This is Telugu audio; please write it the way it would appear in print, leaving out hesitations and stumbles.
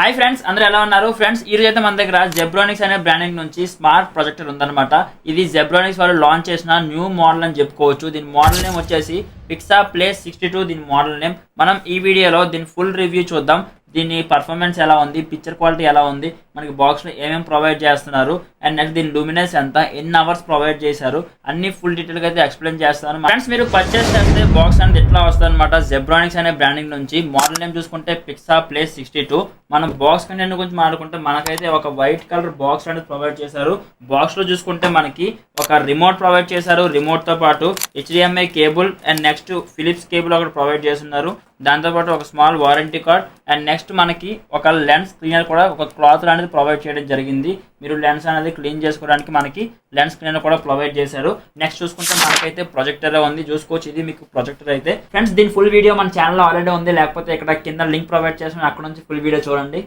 హాయ్ ఫ్రెండ్స్, అందరూ ఎలా ఉన్నారు? ఫ్రెండ్స్, ఈ రోజు అయితే మన దగ్గర జెబ్రానిక్స్ అనే బ్రాండింగ్ నుంచి స్మార్ట్ ప్రొజెక్టర్ ఉందన్నమాట. ఇది జెబ్రానిక్స్ వాళ్ళు లాంచ్ చేసిన న్యూ మోడల్ అని చెప్పుకోవచ్చు. దీని మోడల్ నేమ్ వచ్చేసి పిక్సా ప్లే 62. దీని మోడల్ నేమ్. మనం ఈ వీడియోలో దీని ఫుల్ రివ్యూ చూద్దాం. దీని పర్ఫార్మెన్స్ ఎలా ఉంది, పిక్చర్ క్వాలిటీ ఎలా ఉంది, మనకి బాక్స్లో ఏమేమి ప్రొవైడ్ చేస్తున్నారు, అండ్ నెక్స్ట్ దీని లూమినెన్స్ ఎంత, ఎన్ని అవర్స్ ప్రొవైడ్ చేశారు, అన్ని ఫుల్ డీటెయిల్గా అయితే ఎక్స్ప్లెయిన్ చేస్తాను. ఫ్రెండ్స్, మీరు పర్చేస్ చేస్తే బాక్స్ అనేది ఎట్లా వస్తుంది అనమాట. జెబ్రానిక్స్ అనే బ్రాండింగ్ నుంచి మోడల్ నేమ్ చూసుకుంటే పిక్సా ప్లే 62. మనం బాక్స్ కంటెంట్ గురించి మాట్లాడుకుంటే మనకైతే ఒక వైట్ కలర్ బాక్స్ అనేది ప్రొవైడ్ చేశారు. బాక్స్ లో చూసుకుంటే మనకి ఒక రిమోట్ ప్రొవైడ్ చేశారు. రిమోట్ తో పాటు HDMI cable and next Philips cable ఒకటి ప్రొవైడ్ చేస్తున్నారు. దాంతోపాటు ఒక small warranty card and next మనకి ఒక లెన్స్ క్లీనర్ కూడా, ఒక క్లాత్ అనేది ప్రొవైడ్ చేయడం జరిగింది. మీరు లెన్స్ అనేది క్లీన్ చేసుకోవడానికి మనకి లెన్స్ క్లీనర్ కూడా ప్రొవైడ్ చేశారు. నెక్స్ట్ చూసుకుంటే మనకైతే ప్రొజెక్టర్ ఉంది, చూసుకోవచ్చు. ఇది మీకు ప్రొజెక్టర్ అయితే. ఫ్రెండ్స్, దీని ఫుల్ వీడియో మన ఛానల్లో ఆల్రెడీ ఉంది, లేకపోతే ఇక్కడ కింద లింక్ ప్రొవైడ్ చేస్తాను, అక్కడ నుంచి ఫుల్ వీడియో చూడండి.